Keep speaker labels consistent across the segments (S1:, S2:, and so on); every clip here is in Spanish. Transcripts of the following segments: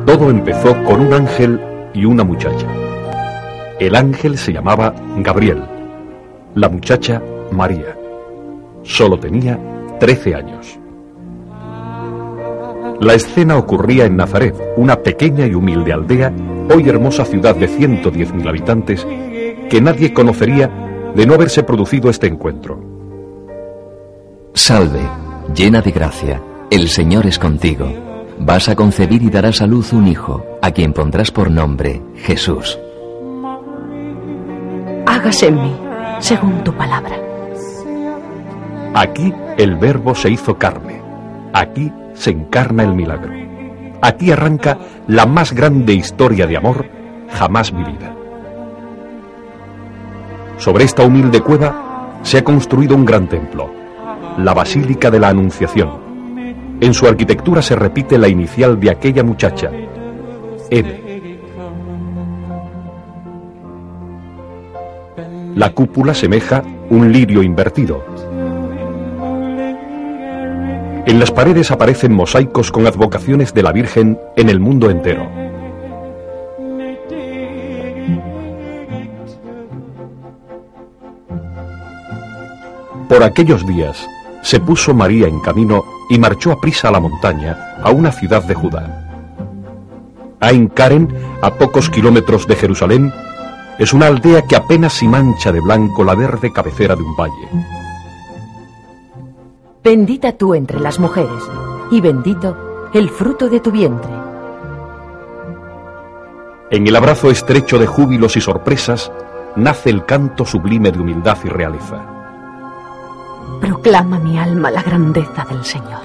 S1: Todo empezó con un ángel y una muchacha. El ángel se llamaba Gabriel, la muchacha María. Solo tenía 13 años. La escena ocurría en Nazaret, una pequeña y humilde aldea, hoy hermosa ciudad de 110.000 habitantes, que nadie conocería de no haberse producido este encuentro.
S2: Salve, llena de gracia, el Señor es contigo. Vas a concebir y darás a luz un hijo, a quien pondrás por nombre Jesús.
S3: Hágase en mí, según tu palabra.
S1: Aquí el Verbo se hizo carne. Aquí se encarna el milagro. Aquí arranca la más grande historia de amor jamás vivida. Sobre esta humilde cueva se ha construido un gran templo, la Basílica de la Anunciación. En su arquitectura se repite la inicial de aquella muchacha, M. La cúpula semeja un lirio invertido. En las paredes aparecen mosaicos con advocaciones de la Virgen en el mundo entero. Por aquellos días se puso María en camino y marchó aprisa a la montaña, a una ciudad de Judá. Ain Karen, a pocos kilómetros de Jerusalén, es una aldea que apenas si mancha de blanco la verde cabecera de un valle.
S3: Bendita tú entre las mujeres, y bendito el fruto de tu vientre.
S1: En el abrazo estrecho de júbilos y sorpresas, nace el canto sublime de humildad y realeza.
S3: Proclama mi alma la grandeza del Señor.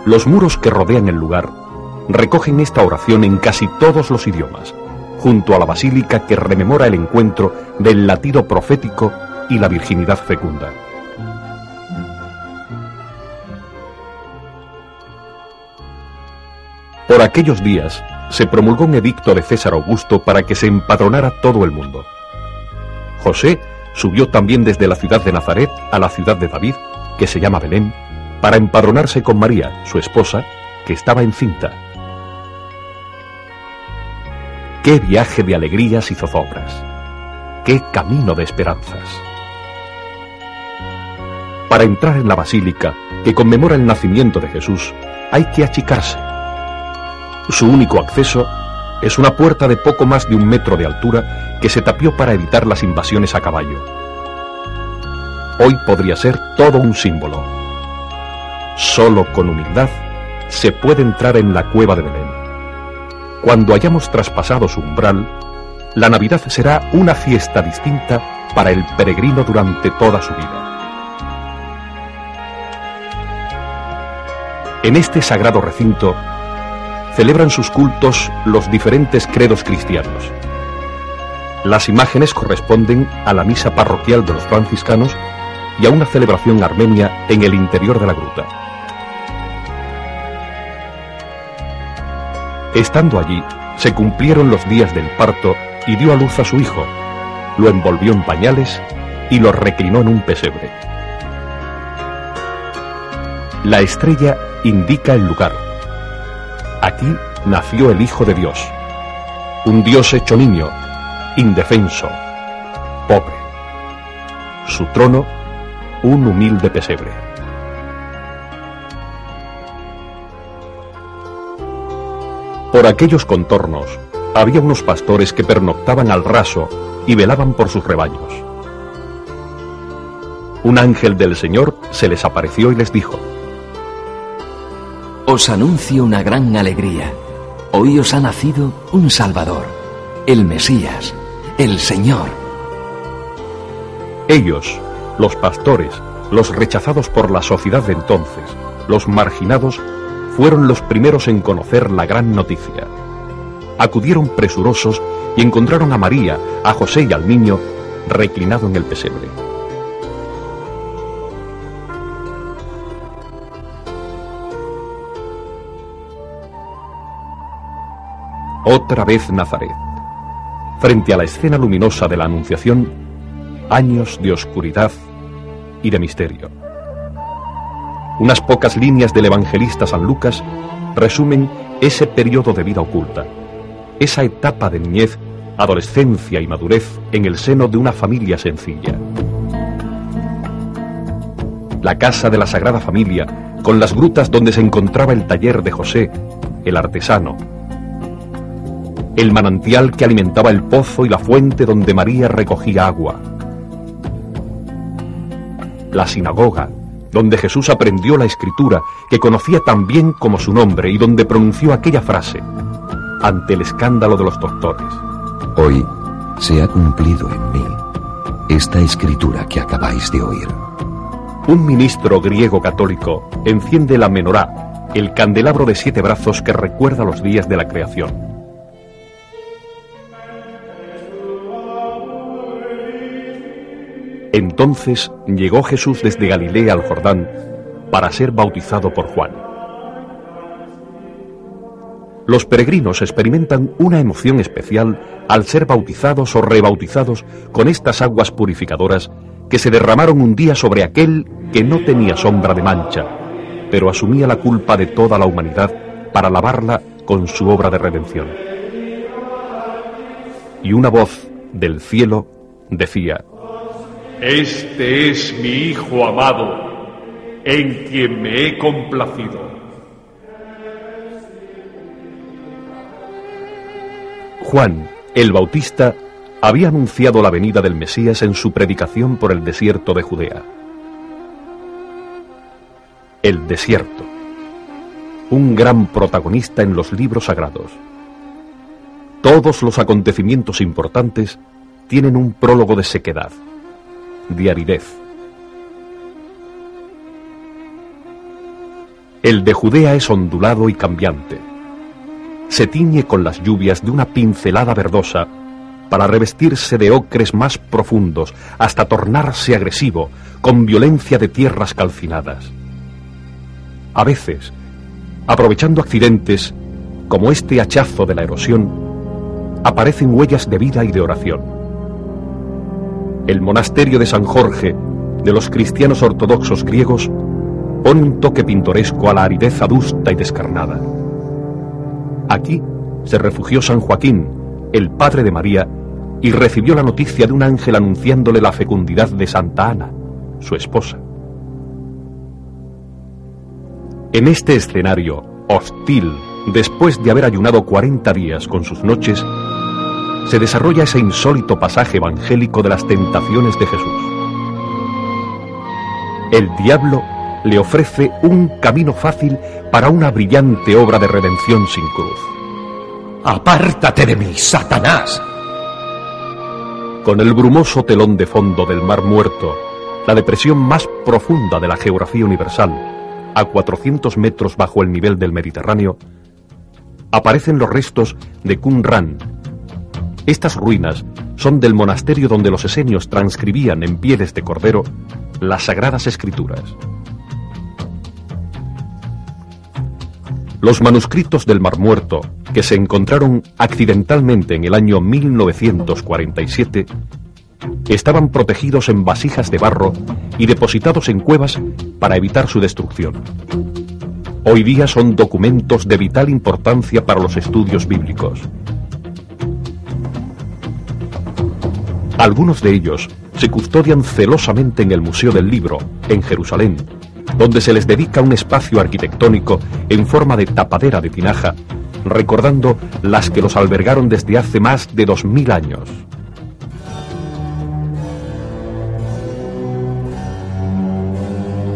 S1: Los muros que rodean el lugar recogen esta oración en casi todos los idiomas, junto a la basílica que rememora el encuentro del latido profético y la virginidad fecunda. Por aquellos días se promulgó un edicto de César Augusto para que se empadronara todo el mundo. José subió también desde la ciudad de Nazaret a la ciudad de David, que se llama Belén, para empadronarse con María, su esposa, que estaba encinta. ¡Qué viaje de alegrías y zozobras! ¡Qué camino de esperanzas! Para entrar en la basílica, que conmemora el nacimiento de Jesús, hay que achicarse. Su único acceso es una puerta de poco más de 1 metro de altura que se tapió para evitar las invasiones a caballo. Hoy podría ser todo un símbolo. Solo con humildad se puede entrar en la cueva de Belén. Cuando hayamos traspasado su umbral, la Navidad será una fiesta distinta para el peregrino durante toda su vida. En este sagrado recinto celebran sus cultos los diferentes credos cristianos. Las imágenes corresponden a la misa parroquial de los franciscanos y a una celebración armenia en el interior de la gruta. Estando allí, se cumplieron los días del parto y dio a luz a su hijo, lo envolvió en pañales y lo reclinó en un pesebre. La estrella indica el lugar. Aquí nació el Hijo de Dios, un Dios hecho niño, indefenso, pobre. Su trono, un humilde pesebre. Por aquellos contornos había unos pastores que pernoctaban al raso y velaban por sus rebaños. Un ángel del Señor se les apareció y les dijo:
S2: Os anuncio una gran alegría. Hoy os ha nacido un Salvador, el Mesías, el Señor.
S1: Ellos, los pastores, los rechazados por la sociedad de entonces, los marginados, fueron los primeros en conocer la gran noticia. Acudieron presurosos y encontraron a María, a José y al niño reclinado en el pesebre. Otra vez Nazaret. Frente a la escena luminosa de la Anunciación, años de oscuridad y de misterio. Unas pocas líneas del evangelista San Lucas resumen ese periodo de vida oculta, esa etapa de niñez, adolescencia y madurez en el seno de una familia sencilla. La casa de la Sagrada Familia, con las grutas donde se encontraba el taller de José, el artesano. El manantial que alimentaba el pozo y la fuente donde María recogía agua. La sinagoga, donde Jesús aprendió la escritura, que conocía tan bien como su nombre y donde pronunció aquella frase, ante el escándalo de los doctores.
S4: Hoy se ha cumplido en mí esta escritura que acabáis de oír.
S1: Un ministro griego católico enciende la menorá, el candelabro de 7 brazos que recuerda los días de la creación. Entonces llegó Jesús desde Galilea al Jordán para ser bautizado por Juan. Los peregrinos experimentan una emoción especial al ser bautizados o rebautizados con estas aguas purificadoras que se derramaron un día sobre aquel que no tenía sombra de mancha, pero asumía la culpa de toda la humanidad para lavarla con su obra de redención. Y una voz del cielo decía:
S5: Este es mi Hijo amado, en quien me he complacido.
S1: Juan, el Bautista, había anunciado la venida del Mesías en su predicación por el desierto de Judea. El desierto, un gran protagonista en los libros sagrados. Todos los acontecimientos importantes tienen un prólogo de sequedad, de aridez. El de Judea es ondulado y cambiante. Se tiñe con las lluvias de una pincelada verdosa para revestirse de ocres más profundos hasta tornarse agresivo con violencia de tierras calcinadas. A veces, aprovechando accidentes como este hachazo de la erosión, aparecen huellas de vida y de oración. El monasterio de San Jorge de los cristianos ortodoxos griegos pone un toque pintoresco a la aridez adusta y descarnada. Aquí se refugió San Joaquín, el padre de María, y recibió la noticia de un ángel anunciándole la fecundidad de Santa Ana, su esposa. En este escenario hostil, después de haber ayunado 40 días con sus noches, se desarrolla ese insólito pasaje evangélico de las tentaciones de Jesús. El diablo le ofrece un camino fácil para una brillante obra de redención sin cruz.
S6: ¡Apártate de mí, Satanás!
S1: Con el brumoso telón de fondo del Mar Muerto, la depresión más profunda de la geografía universal, a 400 metros bajo el nivel del Mediterráneo, aparecen los restos de Qumran. Estas ruinas son del monasterio donde los esenios transcribían en pieles de cordero las sagradas escrituras. Los manuscritos del Mar Muerto, que se encontraron accidentalmente en el año 1947, estaban protegidos en vasijas de barro y depositados en cuevas para evitar su destrucción. Hoy día son documentos de vital importancia para los estudios bíblicos. Algunos de ellos se custodian celosamente en el Museo del Libro, en Jerusalén, donde se les dedica un espacio arquitectónico en forma de tapadera de tinaja, recordando las que los albergaron desde hace más de 2000 años.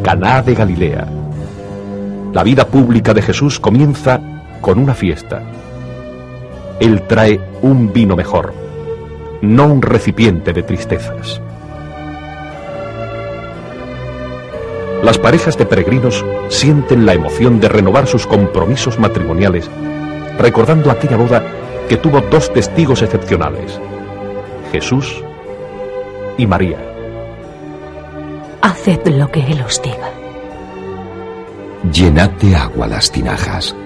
S1: Caná de Galilea. La vida pública de Jesús comienza con una fiesta. Él trae un vino mejor, no un recipiente de tristezas. Las parejas de peregrinos sienten la emoción de renovar sus compromisos matrimoniales, recordando aquella boda que tuvo 2 testigos excepcionales, Jesús y María.
S3: Haced lo que Él os diga.
S4: Llenad de agua las tinajas.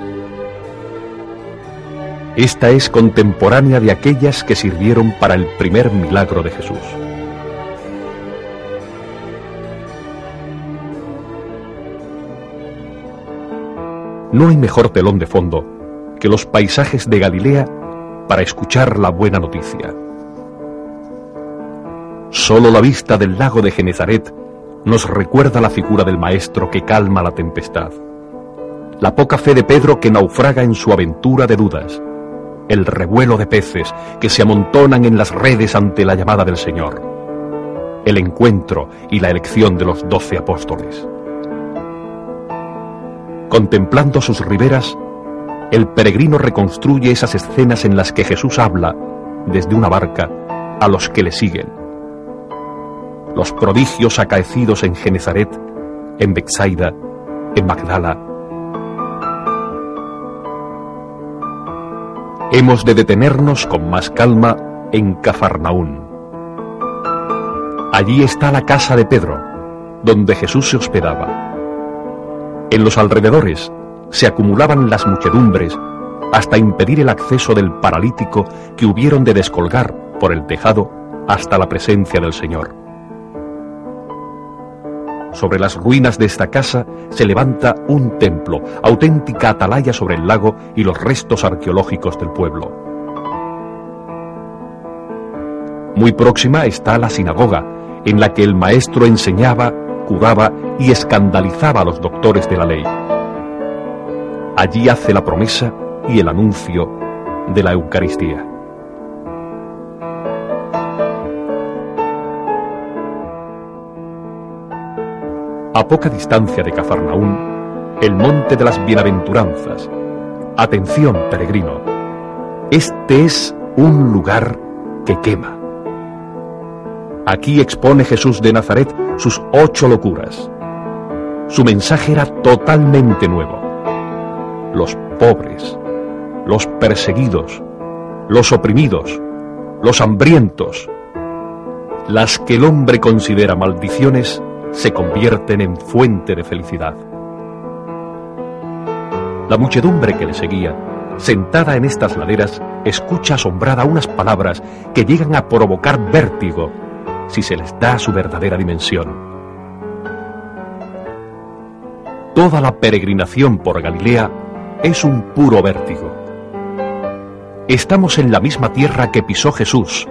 S1: Esta es contemporánea de aquellas que sirvieron para el primer milagro de Jesús. no hay mejor telón de fondo que los paisajes de Galilea para escuchar la buena noticia. Solo la vista del lago de Genezaret nos recuerda la figura del Maestro que calma la tempestad, la poca fe de Pedro que naufraga en su aventura de dudas, el revuelo de peces que se amontonan en las redes ante la llamada del Señor, el encuentro y la elección de los 12 apóstoles. Contemplando sus riberas, el peregrino reconstruye esas escenas en las que Jesús habla, desde una barca, a los que le siguen. Los prodigios acaecidos en Genezaret, en Betsaida, en Magdala. Hemos de detenernos con más calma en Cafarnaún. Allí está la casa de Pedro, donde Jesús se hospedaba. En los alrededores se acumulaban las muchedumbres hasta impedir el acceso del paralítico que hubieron de descolgar por el tejado hasta la presencia del Señor. Sobre las ruinas de esta casa se levanta un templo, auténtica atalaya sobre el lago y los restos arqueológicos del pueblo. Muy próxima está la sinagoga, en la que el Maestro enseñaba, curaba y escandalizaba a los doctores de la ley. Allí hace la promesa y el anuncio de la Eucaristía. A poca distancia de Cafarnaún, el monte de las bienaventuranzas. Atención, peregrino, este es un lugar que quema. Aquí expone Jesús de Nazaret sus 8 locuras. Su mensaje era totalmente nuevo. Los pobres, los perseguidos, los oprimidos, los hambrientos, las que el hombre considera maldiciones, se convierten en fuente de felicidad. La muchedumbre que le seguía, sentada en estas laderas, escucha asombrada unas palabras que llegan a provocar vértigo si se les da su verdadera dimensión. Toda la peregrinación por Galilea es un puro vértigo. Estamos en la misma tierra que pisó Jesús,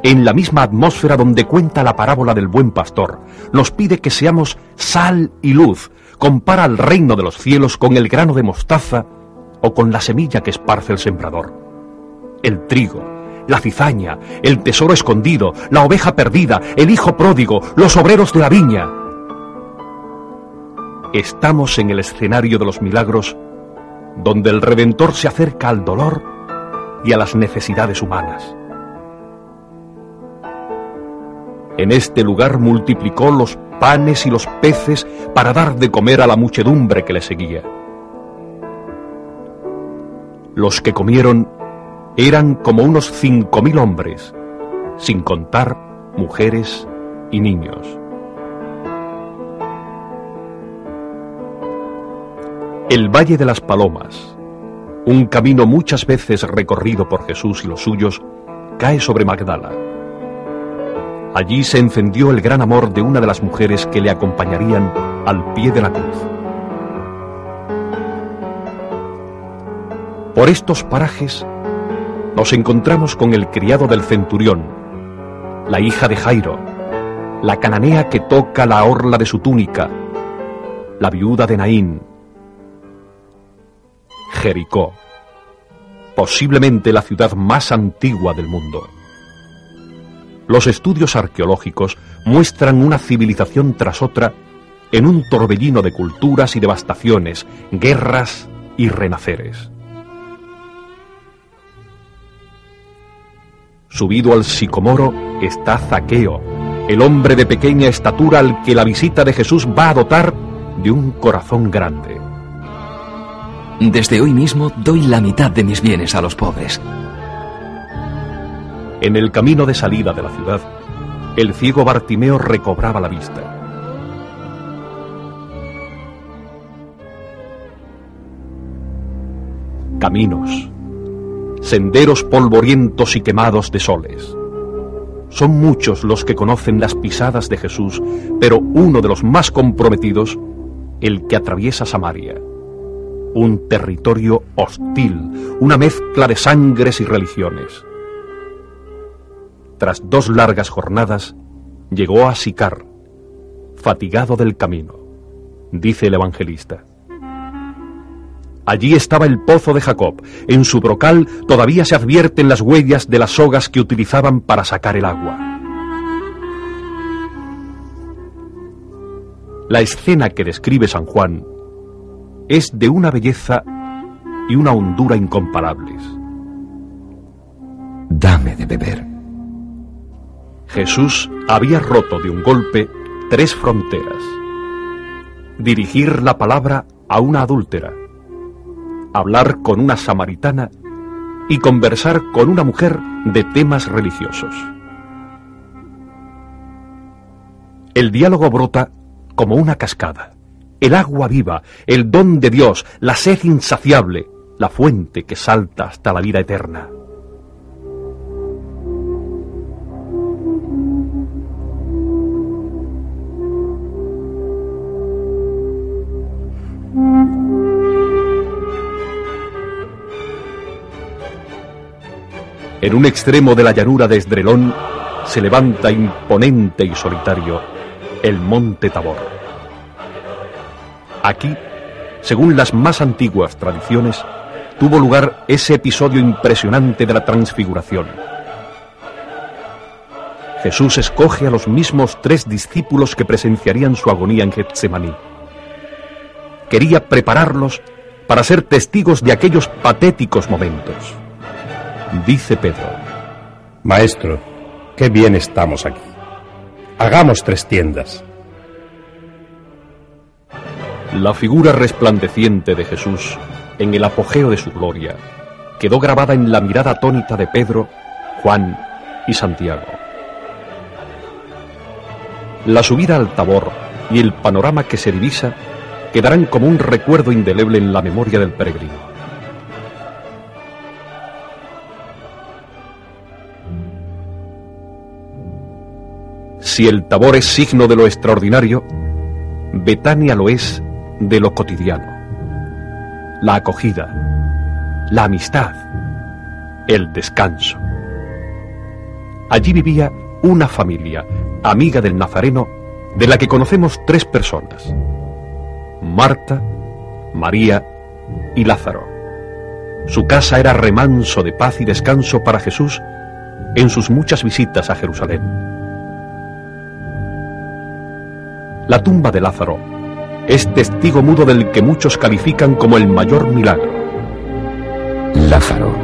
S1: en la misma atmósfera donde cuenta la parábola del buen pastor. Nos pide que seamos sal y luz. Compara el reino de los cielos con el grano de mostaza o con la semilla que esparce el sembrador. El trigo, la cizaña, el tesoro escondido, la oveja perdida, el hijo pródigo, los obreros de la viña. Estamos en el escenario de los milagros, donde el Redentor se acerca al dolor y a las necesidades humanas. En este lugar multiplicó los panes y los peces para dar de comer a la muchedumbre que le seguía. Los que comieron eran como unos 5.000 hombres, sin contar mujeres y niños. El Valle de las Palomas, un camino muchas veces recorrido por Jesús y los suyos, cae sobre Magdala. Allí se encendió el gran amor de una de las mujeres que le acompañarían al pie de la cruz. Por estos parajes nos encontramos con el criado del centurión, la hija de Jairo, la cananea que toca la orla de su túnica, la viuda de Naín, Jericó, posiblemente la ciudad más antigua del mundo. Los estudios arqueológicos muestran una civilización tras otra en un torbellino de culturas y devastaciones, guerras y renaceres. Subido al sicomoro está Zaqueo, el hombre de pequeña estatura al que la visita de Jesús va a dotar de un corazón grande.
S2: Desde hoy mismo doy la mitad de mis bienes a los pobres.
S1: En el camino de salida de la ciudad, el ciego Bartimeo recobraba la vista. Caminos, senderos polvorientos y quemados de soles. Son muchos los que conocen las pisadas de Jesús, pero uno de los más comprometidos, el que atraviesa Samaria. un territorio hostil, una mezcla de sangres y religiones. Tras 2 largas jornadas, llegó a Sicar, fatigado del camino, dice el evangelista. Allí estaba el pozo de Jacob. En su brocal todavía se advierten las huellas de las sogas que utilizaban para sacar el agua. La escena que describe San Juan es de una belleza y una hondura incomparables.
S4: Dame de beber.
S1: Jesús había roto de un golpe 3 fronteras. Dirigir la palabra a una adúltera, hablar con una samaritana y conversar con una mujer de temas religiosos. El diálogo brota como una cascada, el agua viva, el don de Dios, la sed insaciable, la fuente que salta hasta la vida eterna. En un extremo de la llanura de Esdrelón se levanta imponente y solitario el monte Tabor. Aquí, según las más antiguas tradiciones, tuvo lugar ese episodio impresionante de la transfiguración. Jesús escoge a los mismos 3 discípulos que presenciarían su agonía en Getsemaní. Quería prepararlos para ser testigos de aquellos patéticos momentos. Dice Pedro:
S7: Maestro, qué bien estamos aquí. Hagamos 3 tiendas.
S1: La figura resplandeciente de Jesús, en el apogeo de su gloria, quedó grabada en la mirada atónita de Pedro, Juan y Santiago. La subida al Tabor y el panorama que se divisa quedarán como un recuerdo indeleble en la memoria del peregrino. Si el Tabor es signo de lo extraordinario, Betania lo es de lo cotidiano. La acogida, la amistad, el descanso. Allí vivía una familia, amiga del Nazareno, de la que conocemos 3 personas: Marta, María y Lázaro. Su casa era remanso de paz y descanso para Jesús en sus muchas visitas a Jerusalén. La tumba de Lázaro es testigo mudo del que muchos califican como el mayor milagro.
S4: Lázaro,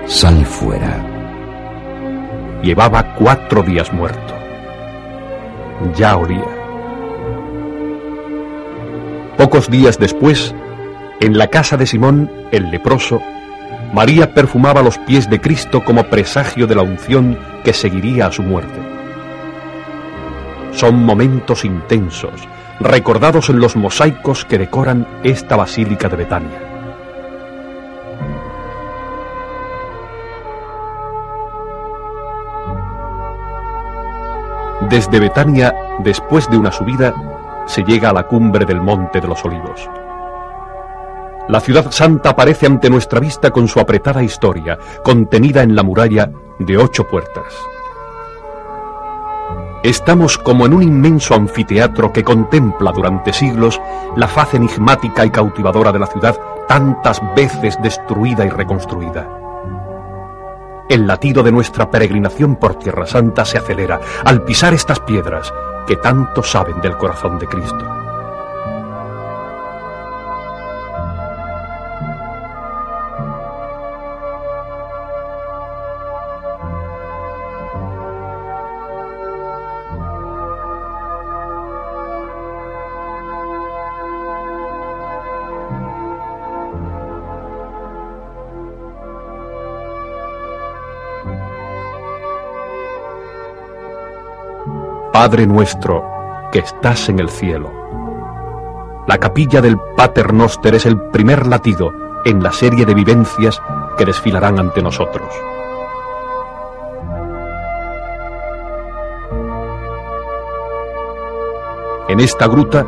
S4: sal fuera.
S1: Llevaba 4 días muerto. Ya olía. Pocos días después, en la casa de Simón, el leproso, María perfumaba los pies de Cristo como presagio de la unción que seguiría a su muerte. Son momentos intensos, recordados en los mosaicos que decoran esta basílica de Betania. Desde Betania, después de una subida, se llega a la cumbre del Monte de los Olivos. La ciudad santa aparece ante nuestra vista con su apretada historia, contenida en la muralla de 8 puertas. Estamos como en un inmenso anfiteatro que contempla durante siglos la faz enigmática y cautivadora de la ciudad, tantas veces destruida y reconstruida. El latido de nuestra peregrinación por Tierra Santa se acelera al pisar estas piedras que tanto saben del corazón de Cristo. Padre nuestro, que estás en el cielo. La capilla del Pater Noster es el primer latido en la serie de vivencias que desfilarán ante nosotros. En esta gruta,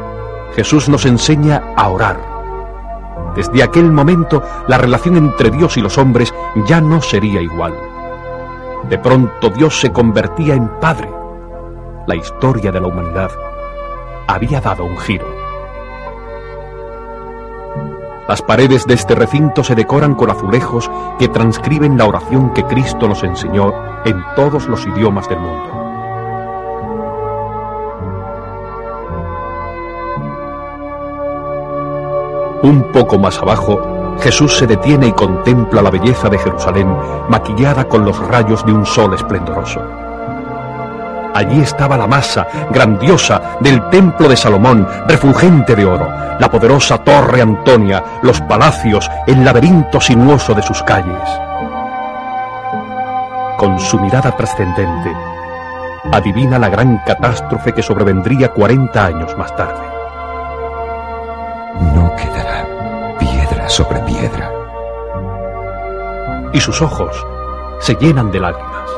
S1: Jesús nos enseña a orar. Desde aquel momento, la relación entre Dios y los hombres ya no sería igual. De pronto Dios se convertía en Padre. La historia de la humanidad había dado un giro. Las paredes de este recinto se decoran con azulejos que transcriben la oración que Cristo nos enseñó en todos los idiomas del mundo. Un poco más abajo, Jesús se detiene y contempla la belleza de Jerusalén, maquillada con los rayos de un sol esplendoroso. Allí estaba la masa grandiosa del templo de Salomón, refulgente de oro, la poderosa torre Antonia, los palacios, el laberinto sinuoso de sus calles. Con su mirada trascendente, adivina la gran catástrofe que sobrevendría 40 años más tarde.
S4: No quedará piedra sobre piedra.
S1: Y sus ojos se llenan de lágrimas.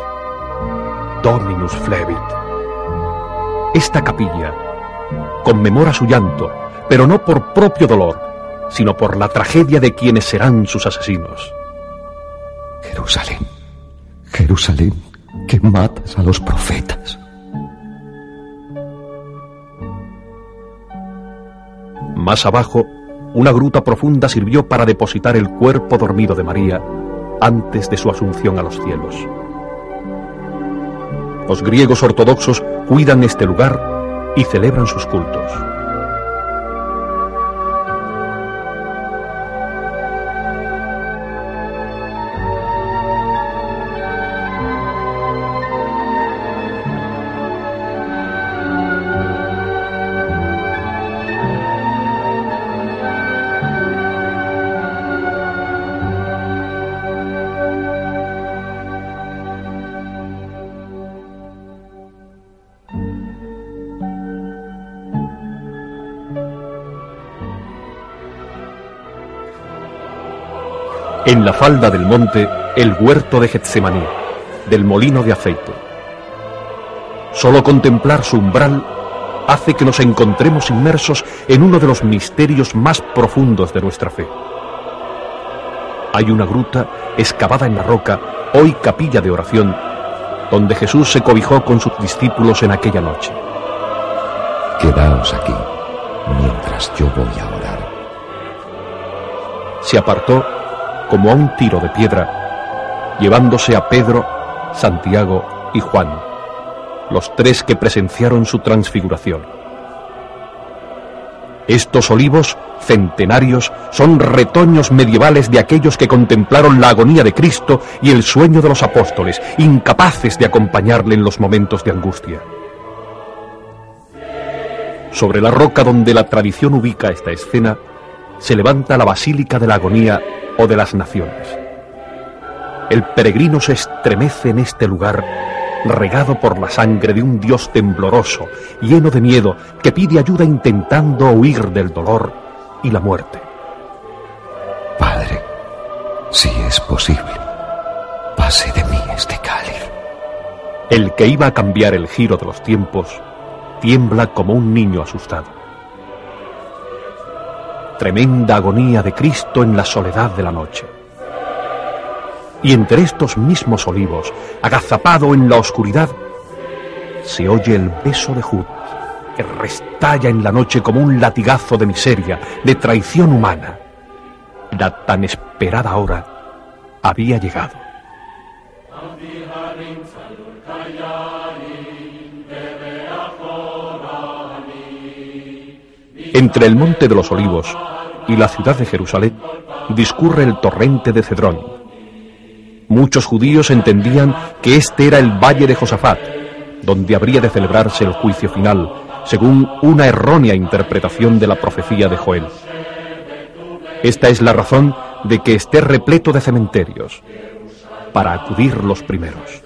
S1: Dominus flebit. Esta capilla conmemora su llanto, pero no por propio dolor, sino por la tragedia de quienes serán sus asesinos.
S4: Jerusalén, Jerusalén, que matas a los profetas.
S1: Más abajo, una gruta profunda sirvió para depositar el cuerpo dormido de María antes de su asunción a los cielos. Los griegos ortodoxos cuidan este lugar y celebran sus cultos. En la falda del monte, el huerto de Getsemaní, del molino de aceite. Solo contemplar su umbral hace que nos encontremos inmersos en uno de los misterios más profundos de nuestra fe. Hay una gruta excavada en la roca, hoy capilla de oración, donde Jesús se cobijó con sus discípulos en aquella noche.
S4: Quedaos aquí, mientras yo voy a orar.
S1: Se apartó como a un tiro de piedra, llevándose a Pedro, Santiago y Juan, los tres que presenciaron su transfiguración. Estos olivos centenarios son retoños medievales de aquellos que contemplaron la agonía de Cristo y el sueño de los apóstoles, incapaces de acompañarle en los momentos de angustia. Sobre la roca donde la tradición ubica esta escena, se levanta la Basílica de la Agonía o de las Naciones. El peregrino se estremece en este lugar, regado por la sangre de un Dios tembloroso, lleno de miedo, que pide ayuda intentando huir del dolor y la muerte.
S4: Padre, si es posible, pase de mí este cáliz.
S1: El que iba a cambiar el giro de los tiempos tiembla como un niño asustado. Tremenda agonía de Cristo en la soledad de la noche. Y entre estos mismos olivos, agazapado en la oscuridad, se oye el beso de Judas, que restalla en la noche como un latigazo de miseria, de traición humana. La tan esperada hora había llegado. Entre el monte de los Olivos y la ciudad de Jerusalén discurre el torrente de Cedrón. Muchos judíos entendían que este era el valle de Josafat, donde habría de celebrarse el juicio final, según una errónea interpretación de la profecía de Joel. Esta es la razón de que esté repleto de cementerios, para acudir los primeros.